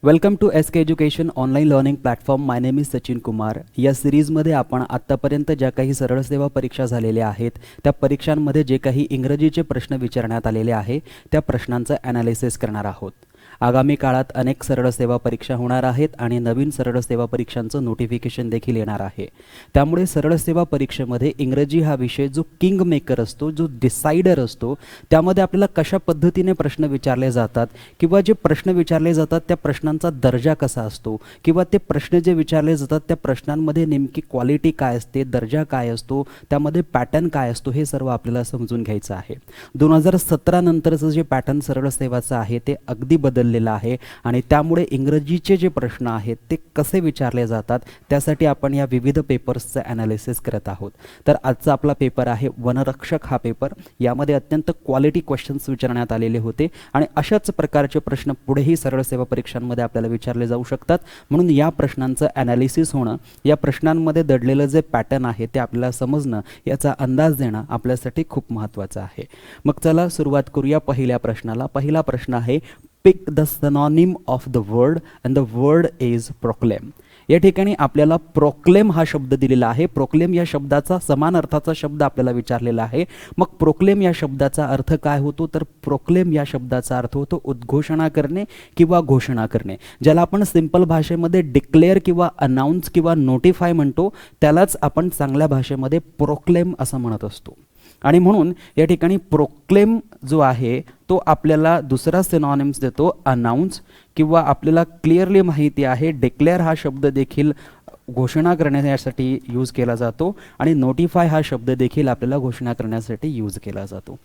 Welcome to SK education online learning platform. My name is Sachin Kumar. या सिरीजमध्ये आपण आत्तापर्यंत ज्या काही सरळ सेवा परीक्षा झालेल्या आहेत त्या परीक्षांमध्ये जे काही इंग्रजीचे प्रश्न विचारण्यात आलेले आहे त्या प्रश्नांचं ॲनालिसिस करणार आहोत. आगामी काळात अनेक सरळ सेवा परीक्षा होणार आहेत आणि नवीन सरळ सेवा परीक्षांचं नोटिफिकेशन देखील येणार आहे. त्यामुळे सरळ सेवा परीक्षेमध्ये इंग्रजी हा विषय जो किंग मेकर असतो, जो डिसाइडर असतो, त्यामध्ये आपल्याला कशा पद्धतीने प्रश्न विचारले जातात किंवा जे प्रश्न विचारले जातात त्या प्रश्नांचा दर्जा कसा असतो किंवा ते प्रश्न जे विचारले जातात त्या प्रश्नांमध्ये नेमकी क्वालिटी काय असते, दर्जा काय असतो, त्यामध्ये पॅटर्न काय असतो, हे सर्व आपल्याला समजून घ्यायचं आहे. 2017 नंतरचं जे पॅटर्न सरळ सेवाचं आहे ते अगदी बदललेलं आहे आणि त्यामुळे इंग्रजीचे जे प्रश्न आहेत ते कसे विचारले जातात त्यासाठी आपण या विविध पेपर्सचं ॲनालिसिस करत आहोत. तर आजचा आपला पेपर आहे वनरक्षक हा पेपर. यामध्ये अत्यंत क्वालिटी क्वेश्चन्स विचारण्यात आलेले होते आणि अशाच प्रकारचे प्रश्न पुढेही सरळ सेवा परीक्षांमध्ये आपल्याला विचारले जाऊ शकतात. म्हणून या प्रश्नांचं ॲनालिसिस होणं, या प्रश्नांमध्ये दडलेलं जे पॅटर्न आहे ते आपल्याला समजणं, याचा अंदाज देणं आपल्यासाठी खूप महत्त्वाचं आहे. मग चला सुरुवात करूया पहिल्या प्रश्नाला. पहिला प्रश्न आहे, pick the synonym of the word and the word is proclaim. या ठिकाणी आपल्याला प्रोक्लेम हा शब्द दिलेला आहे. प्रोक्लेम या शब्दाचा समान अर्थाचा शब्द आपल्याला विचारलेला आहे. मग प्रोक्लेम या शब्दाचा अर्थ काय होतो, तर प्रोक्लेम या शब्दाचा अर्थ होतो उद्घोषणा करणे किंवा घोषणा करणे. ज्याला आपण सिंपल भाषेमध्ये डिक्लेअर किंवा अनाउन्स किंवा नोटिफाय म्हणतो, त्यालाच आपण चांगल्या भाषेमध्ये प्रोक्लेम असं म्हणत असतो. आणि म्हणून या ठिकाणी प्रोक्लेम जो आहे तो आपल्याला दुसरा सिनॉनिम्स देतो अनाउन्स, किंवा आपल्याला क्लिअरली माहिती आहे डिक्लेअर हा शब्द देखील घोषणा करण्यासाठी यूज केला जातो आणि नोटिफाय हा शब्द देखील आपल्याला घोषणा करण्यासाठी यूज केला जातो.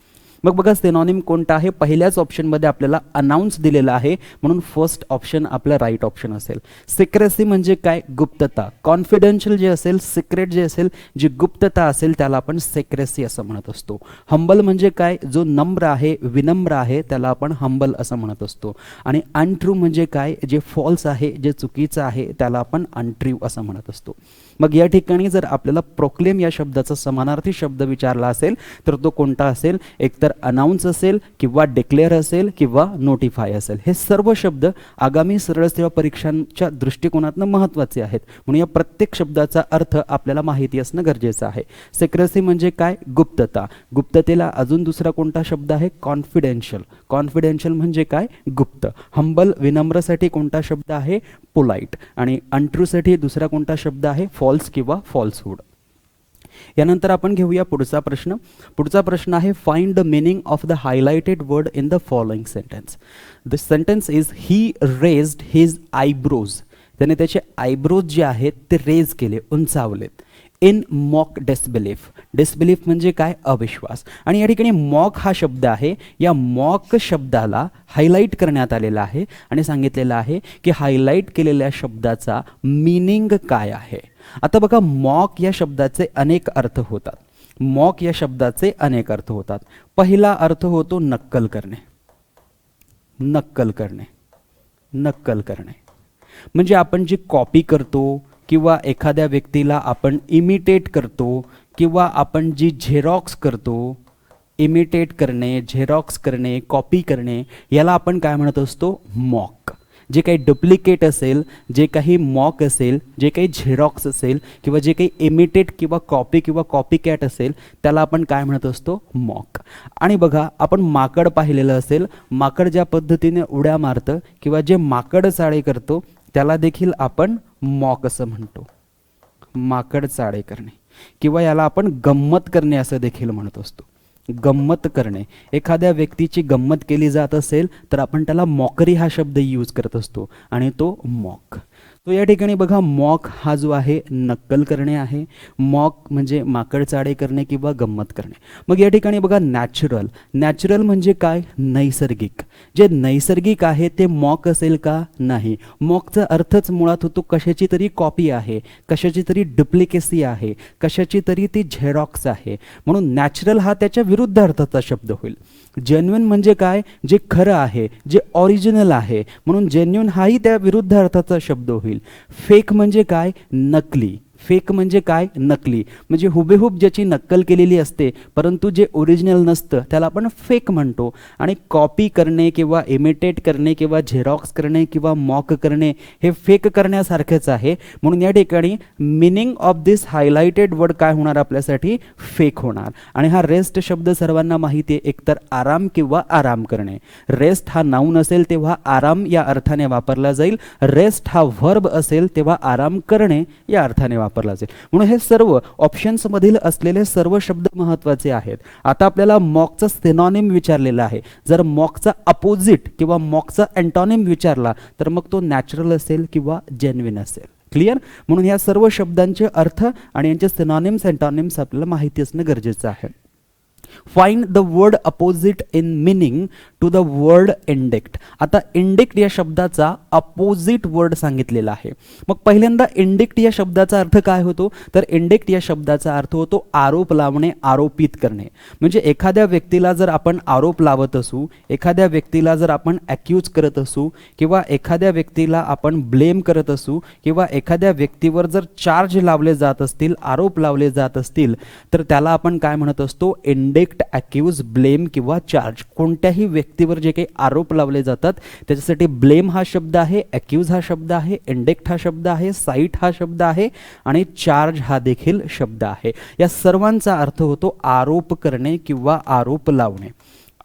मग बघा सिनॉनिम कोणता आहे. पहिल्याच ऑप्शनमध्ये आपल्याला अनाउन्स दिलेला आहे म्हणून फर्स्ट ऑप्शन आपलं राईट ऑप्शन असेल. सिक्रेसी म्हणजे काय, गुप्तता. कॉन्फिडेन्शियल जे असेल, सिक्रेट जे असेल, जी गुप्तता असेल त्याला आपण सिक्रेसी असं म्हणत असतो. हंबल म्हणजे काय, जो नम्र आहे, विनम्र आहे, त्याला आपण हंबल असं म्हणत असतो. आणि अनट्रू म्हणजे काय, जे फॉल्स आहे, जे चुकीचं आहे, त्याला आपण अनट्रू असं म्हणत असतो. मग या ठिकाणी जर आपल्याला प्रोक्लेम या शब्दाचा समानार्थी शब्द विचारला असेल तर तो कोणता असेल, एकतर अनाउन्स असेल किंवा डिक्लेअर असेल किंवा नोटिफाय असेल. हे सर्व शब्द आगामी सरळ सेवा परीक्षांच्या दृष्टिकोनातून महत्त्वाचे आहेत म्हणून या प्रत्येक शब्दाचा अर्थ आपल्याला माहिती असणं गरजेचं आहे. सिक्रेसी म्हणजे काय, गुप्तता. गुप्ततेला अजून दुसरा कोणता शब्द आहे, कॉन्फिडेन्शियल. कॉन्फिडेन्शियल म्हणजे काय, गुप्त. हंबल विनम्रसाठी कोणता शब्द आहे, पोलाइट. आणि अनट्रूसाठी दुसरा कोणता शब्द आहे, फॉल्स किंवा फॉल्सहुड. यानंतर आपण घेऊया पुढचा प्रश्न. पुढचा प्रश्न आहे, find the meaning of the highlighted word in the following sentence. The sentence is he raised his eyebrows. त्याने त्याचे आयब्रोज जे आहेत ते रेज केले, उंचावलेत. In mock disbelief. डिसबिलीफ म्हणजे काय, अविश्वास. आणि या ठिकाणी मॉक हा शब्द आहे, या मॉक शब्दाला हायलाइट करण्यात आलेला आहे आणि सांगितलेलं आहे की हायलाइट केलेल्या शब्दाचा मीनिंग काय आहे. आता बघा, मॉक या शब्दाचे अनेक अर्थ होतात. मॉक या शब्दाचे अनेक अर्थ होतात. पहिला अर्थ होतो नक्कल करणे. नक्कल करणे, नक्कल करणे म्हणजे आपण जी कॉपी करतो किंवा एखाद्या व्यक्तीला आपण इमिटेट करतो किंवा आपण जी झेरॉक्स करतो, इमिटेट करणे, झेरॉक्स करणे, कॉपी करणे, याला आपण काय म्हणत असतो, मॉक. जे काही डुप्लिकेट असेल, जे काही मॉक असेल, जे काही झेरॉक्स असेल किंवा जे काही इमिटेट किंवा कॉपी कॅट असेल त्याला आपण काय म्हणत असतो, मॉक. आणि बघा, आपण माकड पाहिलेलं असेल. माकड ज्या पद्धतीने उड्या मारतं किंवा जे माकड चाळे करतो त्याला देखील आपण मॉक असं म्हणतो. माकड चाळे करणे किंवा याला आपण गंमत करणे असं देखील म्हणत असतो. गंमत करणे, एखाद्या व्यक्तीची गंमत केली जात असेल तर आपण त्याला मॉकरी हा शब्द यूज करत असतो आणि तो मॉक. तो या ठिकाणी बघा, मॉक हा जो आहे नक्कल करणे आहे. मॉक म्हणजे माकड चाळे करणे किंवा गंमत करणे. मग या ठिकाणी बघा, नॅचरल. नॅचरल म्हणजे काय, नैसर्गिक. जे नैसर्गिक आहे ते मॉक असेल का, नाही. मॉकचा अर्थच मुळात होतो कशाची तरी कॉपी आहे, कशाची तरी डुप्लिकेसी आहे, कशाची तरी ती झेरॉक्स आहे. म्हणून नॅचरल हा त्याच्या विरुद्ध अर्थाचा शब्द होईल. जेन्युइन म्हणजे काय, जे खरं आहे, जे ओरिजिनल आहे, म्हणून जेन्युइन हाही त्या विरुद्ध अर्थाचा शब्द होईल. फेक म्हणजे काय, नकली. फेक म्हणजे काय? नकली, म्हणजे हुबेहूब ज्याची नक्कल केलेली असते परंतु जे ओरिजिनल नसतं त्याला आपण फेक म्हणतो. आणि कॉपी करणे किंवा इमिटेट करणे किंवा झेरॉक्स करणे किंवा मॉक करणे हे फेक करण्यासारखेच आहे. म्हणून या ठिकाणी meaning of this highlighted word काय होणार आपल्यासाठी? फेक होणार. आणि हा रेस्ट शब्द सर्वांना माहिती आहे, एकतर आराम किंवा आराम करणे. रेस्ट हा नाऊन असेल तेव्हा आराम या अर्थाने वापरला जाईल, रेस्ट हा व्हर्ब असेल तेव्हा आराम करणे या अर्थाने वापरला जाईल. म्हणून हे सर्व ऑप्शन्स मधील असलेले सर्व शब्द महत्त्वाचे आहेत. आता आपल्याला मॉकचा सिनॉनिम विचारलेला आहे. जर मॉकचा अपोजिट किंवा मॉकचा अँटॉनिम विचारला तर मग तो नॅचरल असेल किंवा जेन्युइन असेल. क्लिअर? म्हणून या सर्व शब्दांचे अर्थ आणि यांचे सिनॉनिम्स अँटॉनिम्स आपल्याला माहिती असणं गरजेचं आहे. Find the word opposite in meaning to the word indict. आता इंडिक्ट या शब्दाचा अपोजिट वर्ड सांगितलेला आहे. मग पहिल्यांदा इंडिक्ट या शब्दाचा अर्थ काय होतो? तर इंडिक्ट या शब्दाचा अर्थ होतो आरोप लावणे, आरोपित करणे. म्हणजे एखाद्या व्यक्तीला जर आपण आरोप लावत असू, एखाद्या व्यक्तीला जर आपण ॲक्यूज करत असू किंवा एखाद्या व्यक्तीला आपण ब्लेम करत असू किंवा एखाद्या व्यक्तीवर जर चार्ज लावले जात असतील, आरोप लावले जात असतील तर त्याला आपण काय म्हणत असतो? इंडिक्ट, ॲक्यूज, ब्लेम किंवा चार्ज. कोणत्याही व्यक्तीवर जे काही आरोप लावले जातात त्याच्यासाठी ब्लेम हा शब्द आहे, ॲक्यूज हा शब्द आहे, इंडिक्ट हा शब्द आहे, साईट हा शब्द आहे आणि चार्ज हा देखील शब्द आहे. या सर्वांचा अर्थ होतो आरोप करणे किंवा आरोप लावणे.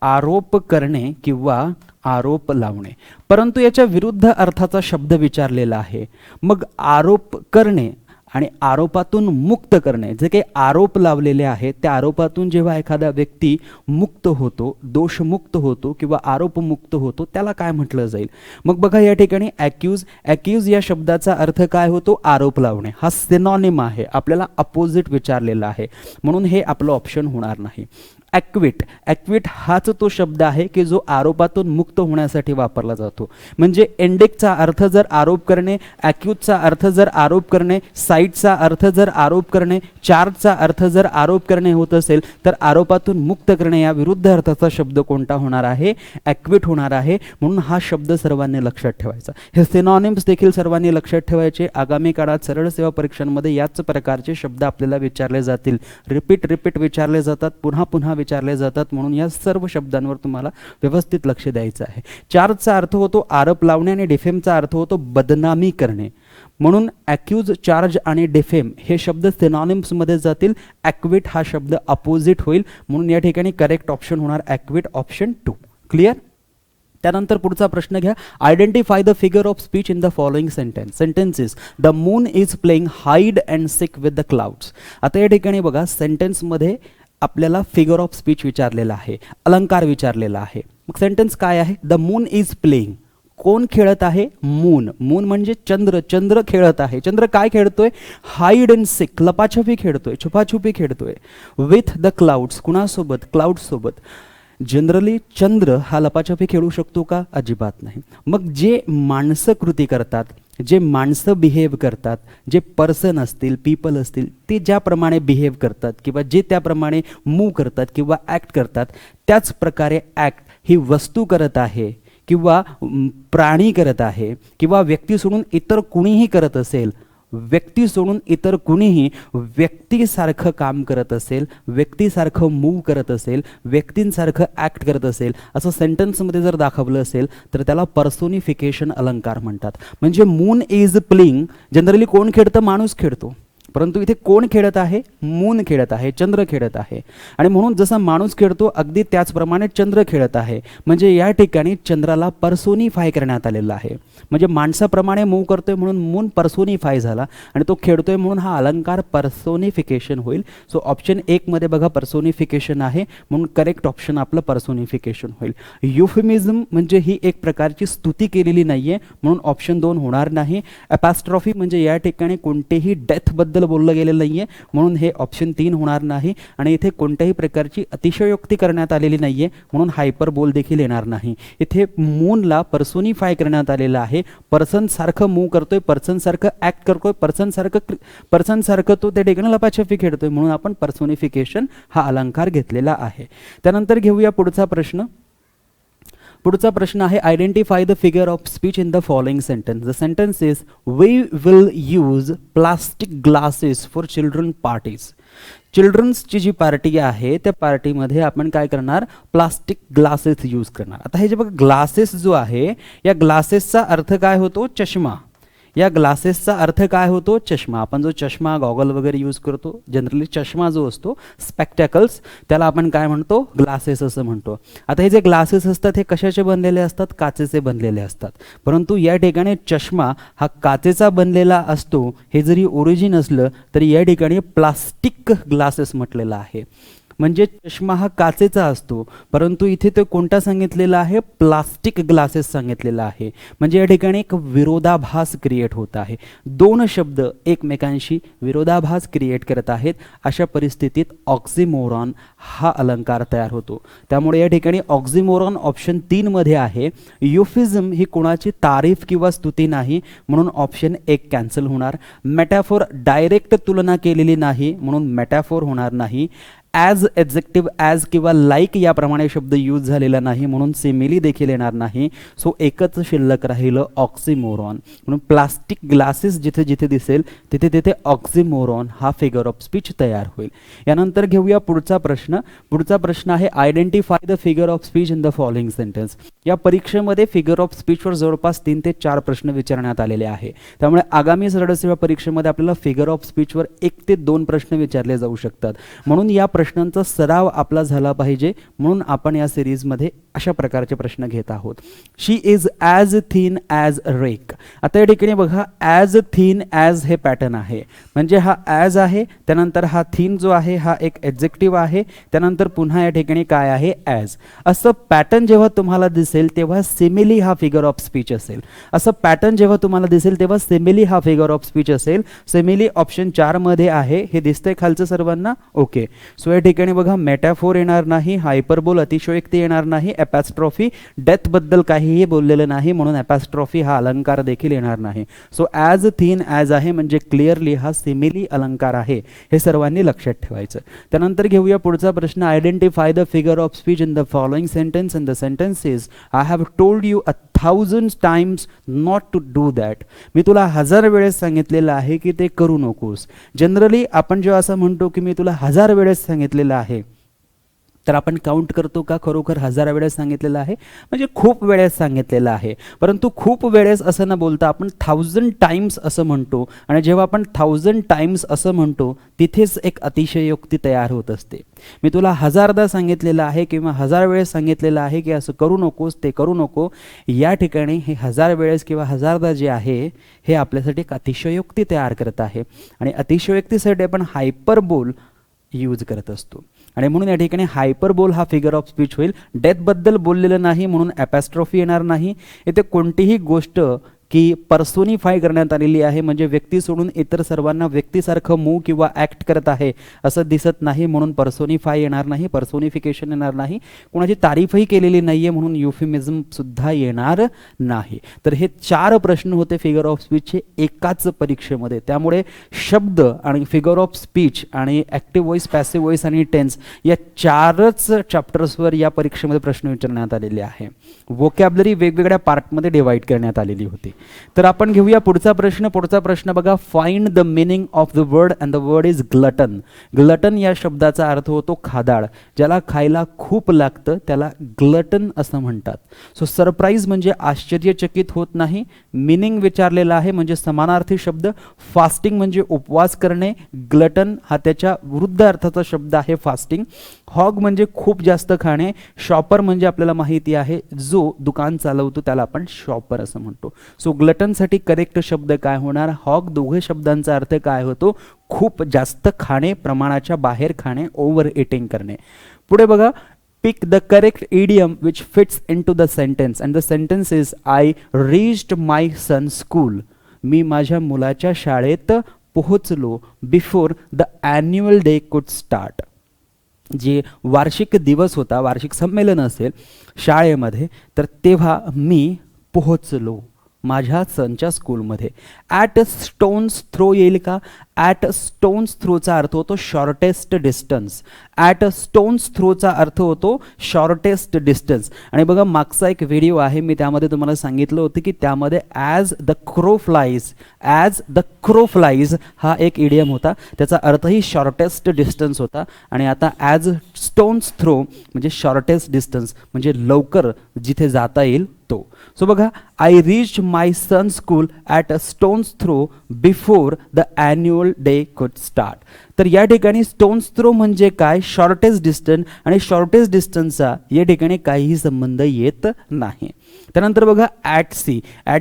आरोप करणे किंवा आरोप लावणे. परंतु याच्या विरुद्ध अर्थाचा शब्द विचारलेला आहे. मग आरोप करणे आणि आरोपातून मुक्त करणे, जे काही आरोप लावलेले आहेत त्या आरोपातून जेव्हा एखादा व्यक्ती मुक्त होतो, दोषमुक्त होतो किंवा आरोपमुक्त होतो त्याला काय म्हटलं जाईल? मग बघा या ठिकाणी ॲक्यूज, ॲक्यूज या शब्दाचा अर्थ काय होतो? आरोप लावणे. हा सिनॉनिम आहे, आपल्याला अपोजिट विचारलेला आहे म्हणून हे आपलं ऑप्शन होणार नाही. ॲक्विट, ॲक्विट हाच तो शब्द आहे की जो आरोपातून मुक्त होण्यासाठी वापरला जातो. म्हणजे इंडिक्टचा अर्थ जर आरोप करणे, ॲक्यूजचा अर्थ जर आरोप करणे, साईटचा अर्थ जर आरोप करणे, चार्जचा अर्थ जर आरोप करणे होत असेल तर आरोपातून मुक्त करणे या विरुद्ध अर्थाचा शब्द कोणता होणार आहे? ॲक्विट होणार आहे. म्हणून हा शब्द सर्वांनी लक्षात ठेवायचा. हे सिनॉनिम्स देखील सर्वांनी लक्षात ठेवायचे. आगामी काळात सरळ सेवा परीक्षांमध्ये याच प्रकारचे शब्द आपल्याला विचारले जातील. रिपीट विचारले जातात, पुन्हा पुन्हा विचारले जातात. म्हणून या सर्व शब्दांवर तुम्हाला व्यवस्थित लक्ष द्यायचं आहे. चार्जचा अर्थ होतो आरोप लावणे आणि डिफेमचा अर्थ होतो बदनामी करणे. म्हणून ॲक्यूज, चार्ज आणि डिफेम हे शब्द सिनॉनिम्स मध्ये जातील. ॲक्विट हा शब्द अपोजिट होईल. म्हणून या ठिकाणी करेक्ट ऑप्शन होणार ॲक्विट, ऑप्शन 2. क्लिअर? त्यानंतर पुढचा प्रश्न घ्या. Identify the figure of speech in the following sentences. The moon is playing hide and six with the clouds. आता या ठिकाणी बघा सेंटेन्समध्ये आपल्याला फिगर ऑफ स्पीच विचारलेला आहे, अलंकार विचारलेला आहे. मग सेंटेन्स काय आहे? The moon is playing. कोण खेळत आहे? मून. मून म्हणजे चंद्र. चंद्र खेळत आहे. चंद्र काय खेळतोय? हाईड अँड सिक, लपाछपी खेळतोय, छुपाछुपी खेळतोय. विथ द क्लाउड्स, कुणासोबत? क्लाउड्स सोबत. जनरली चंद्र हा लपाछपी खेळू शकतो का? अजिबात नाही. मग जे माणसं कृती करतात, जे माणसं बिहेव करतात, जे पर्सन असतील, पीपल असतील, ते ज्याप्रमाणे बिहेव करतात किंवा जे त्याप्रमाणे मूव करतात किंवा ॲक्ट करतात त्याच प्रकारे ॲक्ट ही वस्तू करत आहे किंवा प्राणी करत आहे किंवा व्यक्ती सोडून इतर कुणीही करत असेल, व्यक्ती सोडून इतर कुणीही व्यक्तीसारखं काम करत असेल, व्यक्तीसारखं मूव करत असेल, व्यक्तींसारखं ॲक्ट करत असेल असं सेंटेन्समध्ये जर दाखवलं असेल तर त्याला पर्सोनिफिकेशन अलंकार म्हणतात. म्हणजे मून इज प्लेइंग, जनरली कोण खेळतं? माणूस खेळतो. परंतु इथे कोण खेळत आहे? मून खेळत आहे, चंद्र खेळत आहे. आणि म्हणून जसा माणूस खेळतो अगदी त्याचप्रमाणे चंद्र खेळत आहे. म्हणजे या ठिकाणी चंद्राला पर्सोनिफाय करण्यात आलेलं आहे. म्हणजे माणसाप्रमाणे मूव करतोय म्हणून मून पर्सोनिफाय झाला आणि तो खेळतोय म्हणून हा अलंकार पर्सोनिफिकेशन होईल. सो ऑप्शन 1 मध्ये बघा पर्सोनिफिकेशन आहे म्हणून करेक्ट ऑप्शन आपलं पर्सोनिफिकेशन होईल. युफेमिझम म्हणजे ही एक प्रकारची स्तुती केलेली नाहीये म्हणून ऑप्शन 2 होणार नाही. ॲपॉस्ट्रॉफी म्हणजे या ठिकाणी कोणतेही डेथ बद्दल बोललं गेलेलं नाहीये म्हणून हे ऑप्शन 3 होणार नाही. आणि इथे कोणत्याही प्रकारची अतिशयोक्ती करण्यात आलेली नाहीये म्हणून हायपरबोल देखील येणार नाही. इथे मूनला पर्सोनिफाय करण्यात आलेलं आहे. पर्सन सारखं मूव करतोय, पर्सन सारखं ऍक्ट करतोय, पर्सन सारखं तो त्या ठिकाणी लपाछपी खेळतोय म्हणून आपण पर्सोनिफिकेशन हा अलंकार घेतलेला आहे. त्यानंतर घेऊया पुढचा प्रश्न. पुढचा प्रश्न आहे identify the figure of speech in the following sentence. The sentence is we will use plastic glasses for children parties. चिल्ड्रन्सची जी पार्टी आहे त्या पार्टीमध्ये आपण काय करणार, प्लास्टिक ग्लासेस यूज करणार. आता हे जे बघा ग्लासेस जो आहे या ग्लासेसचा अर्थ काय होतो, चष्मा. या ग्लासेसचा अर्थ काय होतो, चष्मा. आपण जो चष्मा गॉगल वगैरे यूज करतो जनरली चष्मा जो असतो स्पेक्टॅकल्स त्याला आपण काय म्हणतो, ग्लासेस असं म्हणतो. आता हे जे ग्लासेस असतात हे कशाचे बनलेले असतात, काचेचे बनलेले असतात. परंतु या ठिकाणी चष्मा हा काचेचा बनलेला असतो. हे जरी ओरिजिन असलं तरी या ठिकाणी प्लास्टिक ग्लासेस म्हटलेला आहे. म्हणजे चष्मा हा काचेचा असतो परंतु इथे तो कोणता सांगितलेला आहे, प्लास्टिक ग्लासेस सांगितलेला आहे. म्हणजे या ठिकाणी एक विरोधाभास क्रिएट होत आहे. दोन शब्द एकमेकांशी विरोधाभास क्रिएट करत आहेत. अशा परिस्थितीत ऑक्सिमोरॉन हा अलंकार तयार होतो. त्यामुळे या ठिकाणी ऑक्सिमोरॉन ऑप्शन 3 मध्ये आहे. युफिझम ही कोणाची तारीफ किंवा स्तुती नाही म्हणून ऑप्शन 1 कॅन्सल होणार. मेटाफोर डायरेक्ट तुलना केलेली नाही म्हणून मेटाफोर होणार नाही. ॲज एडजेक्टिव्ह ॲज किंवा लाईक याप्रमाणे शब्द यूज झालेला नाही म्हणून सिमिली देखील येणार नाही. सो एकच शिल्लक राहिलं ऑक्सिमोरॉन. म्हणून प्लास्टिक ग्लासेस जिथे जिथे दिसेल तिथे तिथे ऑक्सिमोरॉन हा फिगर ऑफ स्पीच तयार होईल. यानंतर घेऊया पुढचा प्रश्न. पुढचा प्रश्न आहे identify the figure of speech in the following sentence. या परीक्षेमध्ये फिगर ऑफ स्पीचवर जवळपास 3 ते 4 प्रश्न विचारण्यात आलेले आहे. त्यामुळे आगामी सरळ सेवा परीक्षेमध्ये आपल्याला फिगर ऑफ स्पीचवर 1 ते 2 प्रश्न विचारले जाऊ शकतात. म्हणून या प्रश्नांचा सराव आपला झाला पाहिजे म्हणून आपण या सिरीजमध्ये अशा प्रकारचे प्रश्न घेत आहोत. She is as thin as rake. आता या ठिकाणी बघा ॲज थिन ॲज हे पॅटर्न आहे. म्हणजे हा ॲज आहे त्यानंतर हा थिन जो आहे हा एक एडजेक्टिव्ह आहे त्यानंतर पुन्हा या ठिकाणी काय आहे, ॲज. असं पॅटर्न जेव्हा तुम्हाला दिसेल तेव्हा सिमिली हा फिगर ऑफ स्पीच असेल. असं पॅटर्न जेव्हा तुम्हाला दिसेल तेव्हा सिमिली हा फिगर ऑफ स्पीच असेल. सिमिली ऑप्शन 4 मध्ये आहे. हे दिसतंय खालचं सर्वांना, ओके. सो या ठिकाणी बघा मेटाफोर येणार नाही, हायपरबोल अतिशयोक्ती येणार नाही, ॲपॅस्ट्रॉफी डेथ बद्दल काहीही बोललेलं नाही म्हणून ॲपॅस्ट्रॉफी हा अलंकार देखील येणार नाही. सो ॲज थिन ॲज आहे म्हणजे क्लिअरली हा सिमिली अलंकार आहे. हे सर्वांनी लक्षात ठेवायचं. त्यानंतर घेऊया पुढचा प्रश्न identify the figure of speech in the following sentence and the sentence is I have told you 1000 times not to do that. मी तुला 1000 वेळेस सांगितलेलं आहे की ते करू नकोस. जनरली आपण जेव्हा असं म्हणतो की मी तुला 1000 वेळेस सांगितलेलं आहे तर आपण काउंट करतो का खरोखर 1000 वेळेस सांगितलेलं आहे, म्हणजे खूप वेळेस सांगितलेलं आहे. परंतु खूप वेळेस असं न बोलता आपण 1000 टाइम्स असं म्हणतो आणि जेव्हा आपण 1000 टाइम्स असं म्हणतो तिथेच एक अतिशयोक्ती तयार होत असते. मी तुला 1000दा सांगितलेलं आहे किंवा 1000 वेळेस सांगितलेलं आहे की असं करू नकोस, ते करू नको. या ठिकाणी हे 1000 वेळेस किंवा 1000दा जे आहे हे आपल्यासाठी एक अतिशयोक्ती तयार करत आहे आणि अतिशयोक्तीसाठी आपण हायपरबोल यूज करत असतो आणि म्हणून या ठिकाणी हायपरबोल हा फिगर ऑफ स्पीच होईल. डेथबद्दल बोललेलं नाही म्हणून ॲपॅस्ट्रॉफी येणार नाही. इथे कोणतीही गोष्ट की पर्सोनिफाय करण्यात आलेली आहे म्हणजे व्यक्ती सोडून इतर सर्वांना व्यक्तीसारखं मूव किंवा ॲक्ट करत आहे असं दिसत नाही म्हणून पर्सोनिफाय येणार नाही, पर्सोनिफिकेशन येणार नाही. कोणाची तारीफही केलेली नाही आहे म्हणून युफिमिझम सुद्धा येणार नाही. तर हे 4 प्रश्न होते फिगर ऑफ स्पीचचे एकाच परीक्षेमध्ये. त्यामुळे शब्द आणि फिगर ऑफ स्पीच आणि ॲक्टिव्ह व्हॉइस, पॅसिव्ह व्हॉइस आणि टेन्स या 4च चॅप्टर्सवर या परीक्षेमध्ये प्रश्न विचारण्यात आलेले आहे. व्होकॅब्लरी वेगवेगळ्या पार्टमध्ये डिवाइड करण्यात आलेली होती. तर आपण घेऊया पुढचा प्रश्न. पुढचा प्रश्न बघा find the meaning of the word and the word is glutton. Glutton या शब्दाचा अर्थ होतो खादाड. ज्याला खायला खूप लागतं त्याला ग्लटन असं म्हणतात. सो सरप्राईज म्हणजे आश्चर्यचकित होत नाही. मीनिंग विचारलेला आहे म्हणजे समानार्थी शब्द. फास्टिंग म्हणजे उपवास करणे. ग्लटन हा त्याच्या विरुद्ध अर्थाचा शब्द आहे फास्टिंग. हॉग म्हणजे खूप जास्त खाणे. शॉपर म्हणजे आपल्याला माहिती आहे जो दुकान चालवतो त्याला आपण शॉपर असं म्हणतो. सो ग्लटनसाठी करेक्ट शब्द काय होणार, हॉग. दोघे शब्दांचा अर्थ काय होतो, खूप जास्त खाणे, प्रमाणाच्या बाहेर खाणे, ओव्हर इटिंग करणे. पुढे बघा pick the correct idiom which fits into the sentence and the sentence is I reached my son school. मी माझ्या मुलाच्या शाळेत पोहोचलो before the annual day could start. जे वार्षिक दिवस होता, वार्षिक संमेलन असेल शाळेमध्ये तर तेव्हा मी पोहोचलो माझ्या सनच्या स्कूलमध्ये. ॲट स्टोन्स थ्रो येईल का, ॲट स्टोन्स थ्रोचा अर्थ होतो शॉर्टेस्ट डिस्टन्स. ॲट स्टोन्स थ्रोचा अर्थ होतो शॉर्टेस्ट डिस्टन्स. आणि बघा मागचा एक व्हिडिओ आहे, मी त्यामध्ये तुम्हाला सांगितलं होतं की त्यामध्ये ॲज द क्रो फ्लाईज हा एक इडियम होता, त्याचा अर्थही शॉर्टेस्ट डिस्टन्स होता. आणि आता ॲज स्टोन्स थ्रो म्हणजे शॉर्टेस्ट डिस्टन्स म्हणजे लवकर जिथे जाता येईल तो. सो बघा, I reached my son school at a stone's throw before the annual day could start. तर या ठिकाणी स्टोन्स थ्रो म्हणजे काय, शॉर्टेस्ट डिस्टन्स, आणि शॉर्टेस्ट डिस्टन्सचा या ठिकाणी काहीही संबंध येत नाही. त्यानंतर बघा ॲट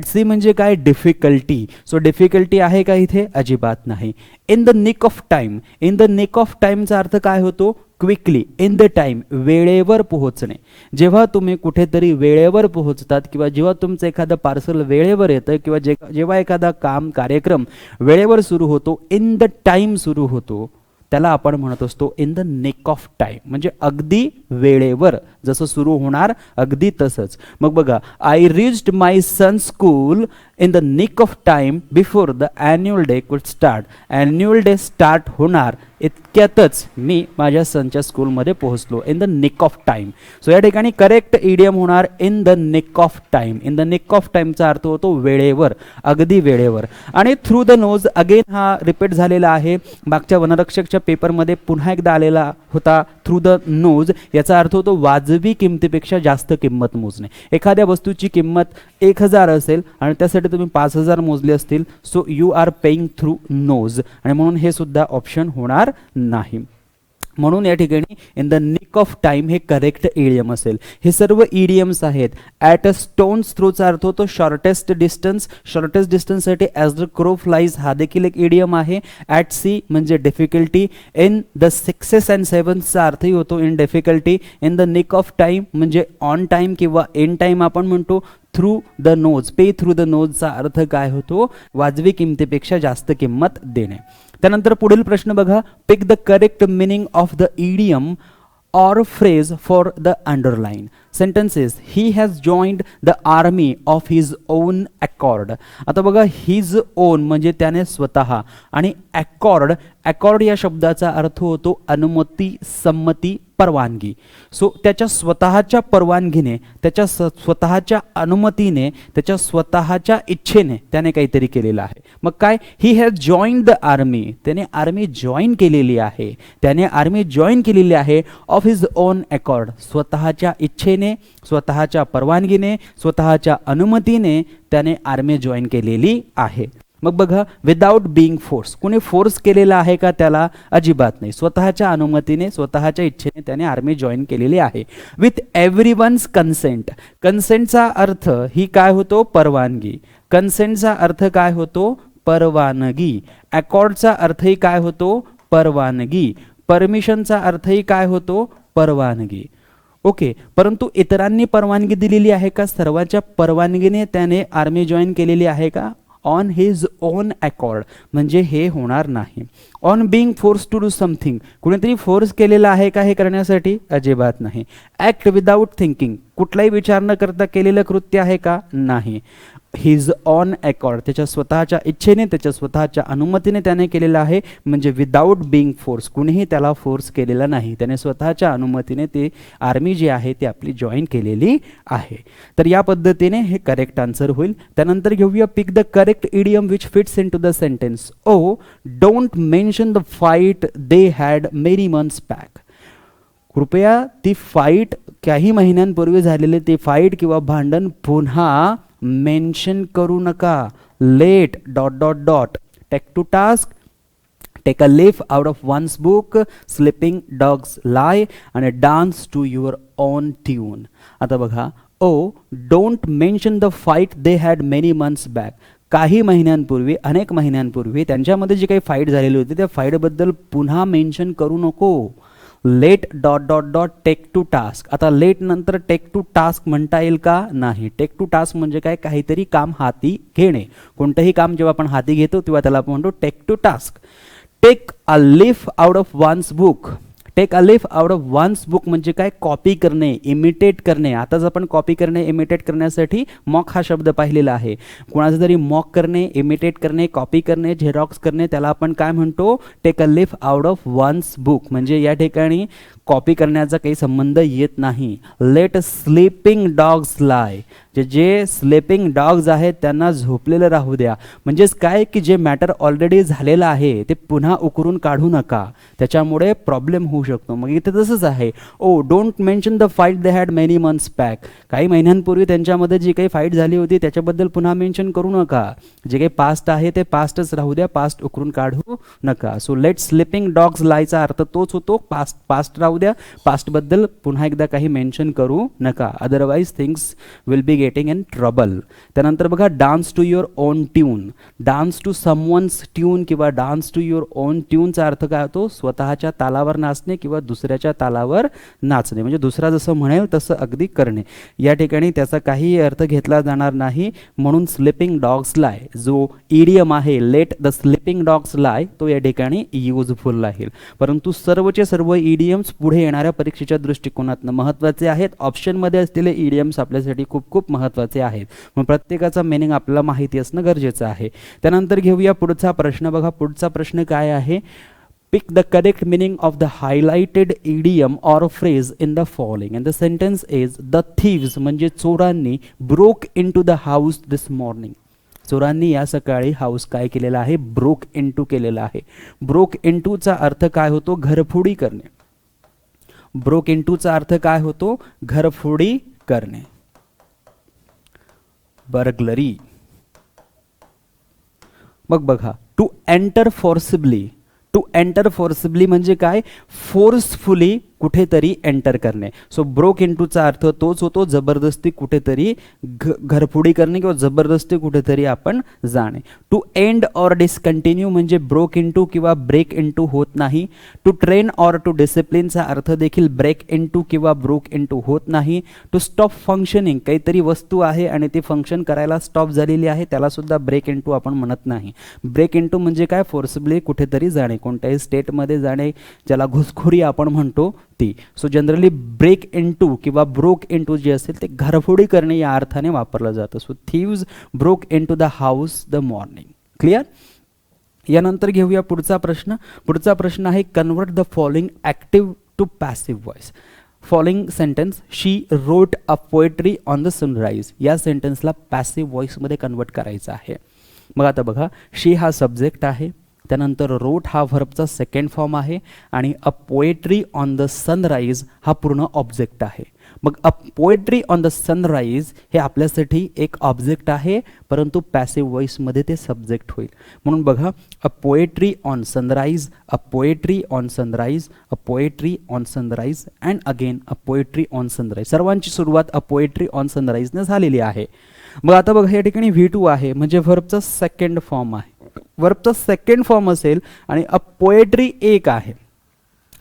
सी म्हणजे काय, डिफिकल्टी. सो डिफिकल्टी आहे का इथे, अजिबात नाही. इन द निक ऑफ टाईमचा अर्थ काय होतो, क्विकली. इन द टाईम वेळेवर पोहोचणे. जेव्हा तुम्ही कुठेतरी वेळेवर पोहोचतात किंवा जेव्हा तुमचं एखादं पार्सल वेळेवर येतं किंवा जेव्हा एखादा कार्यक्रम वेळेवर सुरू होतो, इन द टाईम सुरू होतो, त्याला आपण म्हणत असतो in the nick of time, म्हणजे अगदी वेळेवर जसं सुरू होणार अगदी तसंच. मग बघा, I reached my son school in the nick of time before the annual day could start. Annual day start होणार इतक्यातच मी माझ्या सनच्या स्कूलमध्ये पोहोचलो. In the nick of time. So या ठिकाणी करेक्ट इडियम होणार in the nick of time. In the nick of टाईमचा अर्थ होतो वेळेवर, अगदी वेळेवर. आणि थ्रू द नोज अगेन हा रिपीट झालेला आहे, मागच्या वनरक्षकच्या पेपरमध्ये पुन्हा एकदा आलेला होता. थ्रू द नोज याचा अर्थ होतो वाजवी किमतीपेक्षा जास्त किंमत मोजणे. एखाद्या वस्तूची किंमत 1000 असेल आणि त्यासाठी तुम्ही 5000 मोजले असतील, so you are paying through nose, आणि म्हणून हे सुद्धा ऑप्शन होणार नाही. म्हणून या ठिकाणी in the nick of time हे करेक्ट इडियम असेल. हे सर्व इडियम्स आहेत. ॲट अ स्टोन्स थ्रोचा अर्थ होतो शॉर्टेस्ट डिस्टन्स. शॉर्टेस्ट डिस्टन्ससाठी ॲज द क्रो फ्लाईज हा देखील एक इडियम आहे. ॲट सी म्हणजे डिफिकल्टी. इन द 6 and 7चा अर्थही होतो in difficulty. In the nick of time म्हणजे ऑन टाईम किंवा इन टाईम आपण म्हणतो. Through the nose, pay through the नोजचा अर्थ काय होतो, वाजवी किमतीपेक्षा जास्त किंमत देणे. त्यानंतर पुढील प्रश्न बघा, pick the correct meaning of the idiom or phrase for the underline sentences. He has joined the army of his own accord. आता बघा, his own म्हणजे त्याने स्वतः, आणि accord या शब्दाचा अर्थ होतो अनुमती, संमती, परवानगी. सो त्याच्या स्वतःच्या परवानगीने, त्याच्या स्वतःच्या अनुमतीने, त्याच्या स्वतःच्या इच्छेने त्याने काहीतरी केलेलं आहे. मग काय, he has joined the army, त्याने आर्मी जॉईन केलेली आहे. त्याने आर्मी जॉईन केलेली आहे ऑफ हिज ओन अकॉर्ड, स्वतःच्या इच्छेने, स्वतःच्या परवानगीने, स्वतःच्या अनुमतीने त्याने आर्मी जॉईन केलेली आहे. मग बघा, विदाउट बिंग फोर्स, कोणी फोर्स केलेला आहे का त्याला, अजिबात नाही. स्वतःच्या अनुमतीने, स्वतःच्या इच्छेने त्याने आर्मी जॉईन केलेली आहे. With everyone's consent. कन्सेंटचा अर्थ ही काय होतो, परवानगी. कन्सेंटचा अर्थ काय होतो, परवानगी. अकॉर्डचा अर्थही काय होतो, परवानगी. परमिशनचा अर्थही काय होतो, परवानगी. ओके, परंतु इतरांनी परवानगी दिलेली आहे का, सर्वांच्या परवानगीने त्याने आर्मी जॉईन केलेली आहे का, ऑन हिज ओन अकॉर्ड म्हणजे हे होणार नाही. On being force to do something, कुणीतरी फोर्स केलेला आहे का हे करण्यासाठी, अजिबात नाही. ॲक्ट विदाउट थिंकिंग, कुठलाही विचार न करता केलेलं कृत्य आहे का, नाही. हिज ऑन अकॉर्ड, त्याच्या स्वतःच्या इच्छेने, त्याच्या स्वतःच्या अनुमतीने त्याने केलेलं आहे, म्हणजे विदाउट बिंग फोर्स, कुणीही त्याला फोर्स केलेला नाही. त्याने स्वतःच्या अनुमतीने ते आर्मी जी आहे ती आपली जॉईन केलेली आहे. तर या पद्धतीने हे करेक्ट आन्सर होईल. त्यानंतर घेऊया pick the correct idiom which fits into the sentence. Oh don't mention the fight they had many months back. कृपया ती फाईट, काही महिन्यांपूर्वी झालेले ते फाईट किंवा भांडण पुन्हा मेन्शन करू नका. Let dot dot dot, take to task, take a leaf out of one's book, sleeping dogs lie आणि dance to your own tune. आता बघा, oh don't mention the fight they had many months back. काही महिन्यांपूर्वी, अनेक महिन्यांपूर्वी त्यांच्यामध्ये जी काही fight झालेली होती त्या फाईटबद्दल पुन्हा मेन्शन करू नको. Let dot dot dot take to task. आता लेट नंतर टेक टू टास्क म्हणता येईल का, नाही. टेक टू टास्क म्हणजे काय, काहीतरी काम हाती घेणे. कोणतंही काम जेव्हा आपण हाती घेतो तेव्हा त्याला आपण म्हणतो take to task. Take a leaf out of one's book. Take a leaf out of one's book म्हणजे काय, कॉपी करणे, इमिटेट करणे. आताच आपण कॉपी करणे, इमिटेट करण्यासाठी मॉक हा शब्द पाहिलेला आहे. कोणाचं तरी मॉक करणे, इमिटेट करणे, कॉपी करणे, झेरॉक्स करणे, त्याला आपण काय म्हणतो, take a leaf out of one's book. म्हणजे या ठिकाणी कॉपी करण्याचा काही संबंध येत नाही. लेट स्लीपिंग डॉग्स लाय, जे स्लीपिंग डॉग्स आहेत त्यांना झोपलेलं राहू द्या. म्हणजेच काय की जे मॅटर ऑलरेडी झालेलं आहे ते पुन्हा उकरून काढू नका, त्याच्यामुळे प्रॉब्लेम होऊ शकतो. मग इथे तसंच आहे. ओ don't mention the fight they had many months back, काही महिन्यांपूर्वी त्यांच्यामध्ये जी काही फाईट झाली होती त्याच्याबद्दल पुन्हा मेन्शन करू नका. जे काही पास्ट आहे ते पास्टच राहू द्या, पास्ट उकरून काढू नका. सो लेट स्लीपिंग डॉग्स लायचा अर्थ तोच होतो, पास्ट राहू द्या, पास्टबद्दल पुन्हा एकदा काही मेन्शन करू नका, otherwise things will be getting in trouble. त्यानंतर बघा, dance to your own tune. Dance to someone's tune किंवा डान्स टू युअर ओन ट्यूनचा अर्थ काय होतो, स्वतःच्या तालावर नाचणे किंवा दुसऱ्याच्या तालावर नाचणे. म्हणजे दुसरा जसं म्हणेल तसं अगदी करणे. या ठिकाणी त्याचा काही अर्थ घेतला जाणार नाही, म्हणून स्लीपिंग डॉग्स लाय जो इडियम आहे, लेट द स्लीपिंग डॉग्स लाय, तो या ठिकाणी युजफुल राहील. परंतु सर्वचे सर्व इडियम्स पुढे येणाऱ्या परीक्षेच्या दृष्टिकोनातून महत्त्वाचे आहेत. ऑप्शनमध्ये असलेले इडियम्स आपल्यासाठी खूप खूप महत्त्वाचे आहेत. मग प्रत्येकाचा मीनिंग आपल्याला माहिती असणं गरजेचं आहे. त्यानंतर घेऊया पुढचा प्रश्न. बघा पुढचा प्रश्न काय आहे, pick the correct meaning of the highlighted idiom or phrase in the following and the sentence is the thieves म्हणजे चोरांनी broke into the house this morning. चोरांनी या सकाळी हाऊस काय केलेला आहे, ब्रोक इनटू केलेला आहे. ब्रोक इनटूचा अर्थ काय होतो, घरफोडी करणे. ब्रोक इनटूचा अर्थ काय होतो, घरफोडी करणे. बर्गलरी. मग बघा, to enter forcibly. To enter forcibly म्हणजे काय, फोर्सफुली कुठेतरी एंटर करणे. सो ब्रोक इनटूचा अर्थ तोच होतो, जबरदस्ती कुठेतरी घरफोडी करणे किंवा जबरदस्ती कुठेतरी आपण जाणे. टू एंड ऑर डिसकंटिन्यू म्हणजे ब्रोक इनटू किंवा ब्रेक इनटू होत नाही. टू ट्रेन ऑर टू डिसिप्लिनचा अर्थ देखील ब्रेक इनटू किंवा ब्रोक इनटू होत नाही. टू स्टॉप फंक्शनिंग, काहीतरी वस्तू आहे आणि ती फंक्शन करायला स्टॉप झालेली आहे, त्याला सुद्धा ब्रेक इनटू आपण म्हणत नाही. ब्रेक इनटू म्हणजे काय, फोर्सिबली कुठेतरी जाणे, कोणत्याही स्टेटमध्ये जाणे, ज्याला घुसखोरी आपण म्हणतो ती. सो जनरली ब्रेक इनटू किंवा ब्रोक इनटू जे असेल ते घरफोडी करणे या अर्थाने वापरलं जातं. So thieves broke into the house the morning. Clear. यानंतर घेऊया पुढचा प्रश्न. पुढचा प्रश्न आहे, convert the following active to passive voice. Following sentence, she wrote a poetry on the sunrise, या सेंटेन्सला पॅसिव्ह व्हॉइसमध्ये कन्वर्ट करायचं आहे. मग आता बघा, शी हा सब्जेक्ट आहे, त्यानंतर रोट हा व्हर्बचा सेकंड फॉर्म आहे आणि अ पोएट्री ऑन द सनराईज हा पूर्ण ऑब्जेक्ट आहे. मग अ पोएट्री ऑन द सनराईज हे आपल्यासाठी एक ऑब्जेक्ट आहे, परंतु पॅसिव्ह व्हॉइसमध्ये ते सब्जेक्ट होईल. म्हणून बघा, अ poetry on sunrise, a poetry on sunrise, a poetry on sunrise and again a poetry on sunrise. सर्वांची सुरुवात अ पोएट्री ऑन सनराईजने झालेली आहे. मग आता बघा, या ठिकाणी V2 आहे म्हणजे व्हर्बचा सेकंड फॉर्म आहे. वर्बचा सेकंड फॉर्म असेल आणि अ पोएट्री एक आहे,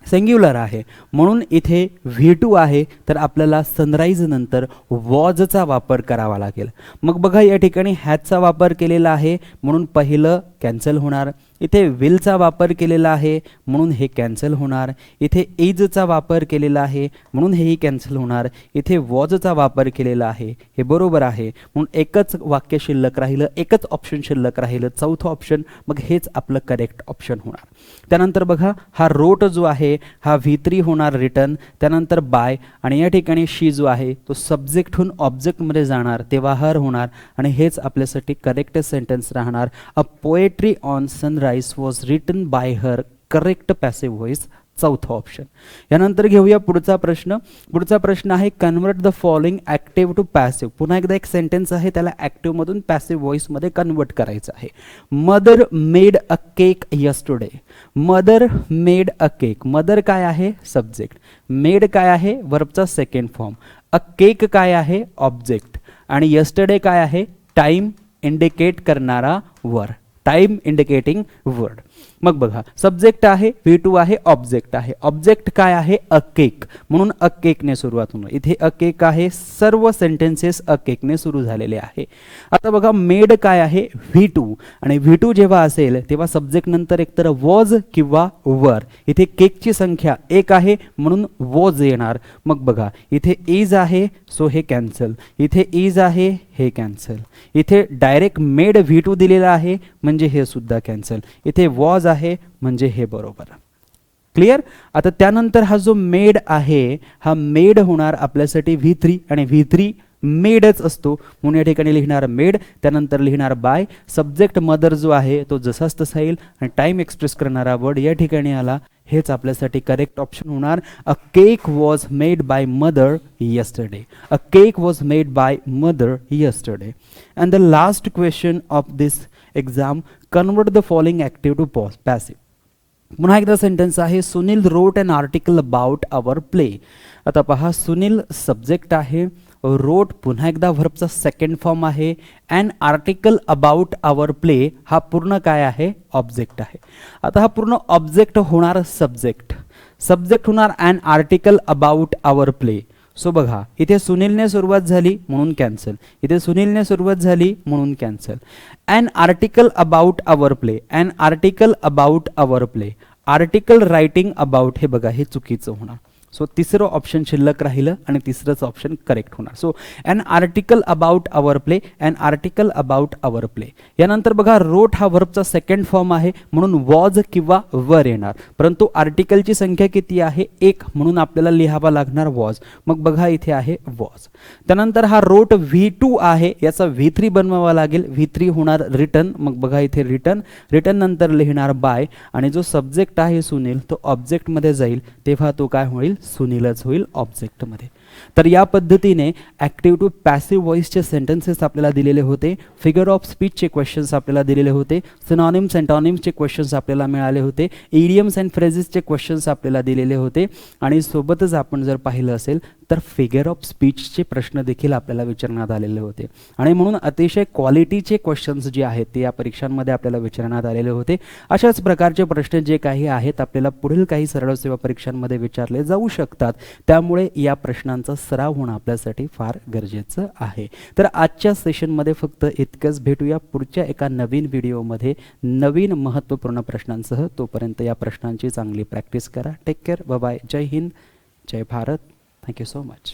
सिंग्युलर आहे, म्हणून इथे V2 आहे, तर आपल्याला सनराईज नंतर वॉजचा वापर करावा लागेल. मग बघा, या ठिकाणी हॅजचा वापर केलेला आहे म्हणून पहिलं कॅन्सल होणार. इथे विलचा वापर केलेला आहे म्हणून हे कॅन्सल होणार. इथे इजचा वापर केलेला आहे म्हणून हेही कॅन्सल होणार. इथे वॉजचा वापर केलेला आहे, हे बरोबर आहे, म्हणून एकच वाक्य शिल्लक राहिलं, एकच ऑप्शन शिल्लक राहिलं, चौथं ऑप्शन. मग हेच आपलं करेक्ट ऑप्शन होणार. त्यानंतर बघा, हा रोट जो आहे हा V3 होणार रिटर्न, त्यानंतर बाय, आणि या ठिकाणी शी जो आहे तो सब्जेक्टहून ऑब्जेक्टमध्ये जाणार, तेव्हा हर होणार, आणि हेच आपल्यासाठी करेक्ट सेंटेन्स राहणार. A poetry on sunrise was written by her, correct passive voice, चौथा ऑप्शन. यानंतर घेऊया पुढचा प्रश्न. पुढचा प्रश्न आहे, convert the following active to passive. पुन्हा एकदा एक सेंटेन्स आहे, त्याला ॲक्टिव्ह मधून पॅसिव्ह व्हॉइसमध्ये कन्वर्ट करायचं आहे. Mother made a cake yesterday. Mother made a cake. Mother काय आहे, सब्जेक्ट. मेड काय आहे, वर्बचा सेकंड फॉर्म. अ केक काय आहे, ऑब्जेक्ट. आणि यस्टरडे काय आहे, टाइम इंडिकेट करणारा वर्ड, टाइम इंडिकेटिंग वर्ड. मग बघा सब्जेक्ट आहे, V2 आहे, ऑब्जेक्ट आहे. ऑब्जेक्ट काय आहे? अ केक, म्हणून अ केकने सुरुवात होणार. इथे अ केक आहे, सर्व सेंटेन्सेस अ केकने सुरू झालेले आहे. आता बघा मेड काय आहे? V2, आणि V2 जेव्हा असेल तेव्हा सब्जेक्ट नंतर एकतर वॉज किंवा वर. इथे केकची संख्या 1 आहे म्हणून वॉज येणार. मग बघा इथे इज आहे, सो हे कॅन्सल. इथे इज आहे, हे कॅन्सल. इथे डायरेक्ट मेड V2 दिलेला आहे म्हणजे हे सुद्धा कॅन्सल. इथे वॉज आहे म्हणजे हे बरोबर. क्लिअर? आता त्यानंतर हा जो मेड आहे हा मेड होणार आपल्यासाठी V3, आणि V3 मेडच असतो म्हणून या ठिकाणी लिहिणार मेड, त्यानंतर लिहिणार बाय. सब्जेक्ट मदर जो आहे तो जसाच तसा येईल, आणि टाइम एक्सप्रेस करणारा वर्ड या ठिकाणी आला. हेच आपल्यासाठी करेक्ट ऑप्शन होणार. A cake was made by mother yesterday. A cake was made by mother yesterday. And the last question of this exam, convert the following active to passive. पुन्हा एकदा sentence आहे, Sunil wrote an article about our play. आता पहा Sunil subject आहे, wrote पुन्हा एकदा व्हर्बचा second form आहे, and article about our play हा पूर्ण काय आहे? ऑब्जेक्ट आहे. आता हा पूर्ण ऑब्जेक्ट होणार सब्जेक्ट, सब्जेक्ट होणार and article about our play. So बघा इथे सुनीलने सुरुवात झाली म्हणून कॅन्सल, इथे सुनीलने सुरुवात झाली म्हणून cancel. And article about our play, and article about our play, article writing about, हे बघा हे चुकीचं होणार. सो तिसरं ऑप्शन शिल्लक राहिलं आणि तिसरंच ऑप्शन करेक्ट होणार. So an article about our play, an article about our play. यानंतर बघा रोट हा व्हर्बचा सेकंड फॉर्म आहे म्हणून वॉज किंवा वर येणार, परंतु आर्टिकलची संख्या किती आहे? 1, म्हणून आपल्याला लिहावा लागणार वॉज. मग बघा इथे आहे वॉज. त्यानंतर हा रोट V2 आहे, याचा V3 बनवावा लागेल, V3 होणार रिटर्न. मग बघा इथे रिटर्न, रिटर्न नंतर लिहिणार बाय, आणि जो सब्जेक्ट आहे सुनील तो ऑब्जेक्टमध्ये जाईल तेव्हा तो काय होईल? सुनीलच होईल ऑब्जेक्टमध्ये. तर या पद्धतीने ॲक्टिव्ह टू पॅसिव्ह व्हॉइसचे सेंटेन्सेस आपल्याला दिलेले होते, फिगर ऑफ स्पीचचे क्वेश्चन्स आपल्याला दिलेले होते, सिनॉनिम्स अँटॉनिम्सचे क्वेश्चन्स आपल्याला मिळाले होते, इडियम्स अँड फ्रेजेसचे क्वेश्चन्स आपल्याला दिलेले होते, आणि सोबतच आपण जर पाहिलं असेल तर फिगर ऑफ स्पीचचे प्रश्न देखील आपल्याला विचारण्यात आलेले होते. आणि म्हणून अतिशय क्वालिटीचे क्वेश्चन्स जे आहेत ते या परीक्षांमध्ये आपल्याला विचारण्यात आलेले होते. अशाच प्रकारचे प्रश्न जे काही आहेत आपल्याला पुढील काही सरळ सेवा परीक्षांमध्ये विचारले जाऊ शकतात. त्यामुळे या प्रश्नांचा सराव होणं आपल्यासाठी फार गरजेचं आहे. तर आजच्या सेशनमध्ये फक्त इतकंच. भेटूया पुढच्या एका नवीन व्हिडिओमध्ये नवीन महत्त्वपूर्ण प्रश्नांसह. तोपर्यंत या प्रश्नांची चांगली प्रॅक्टिस करा. Take care. Bye bye. जय हिंद, जय Bharat. Thank you so much.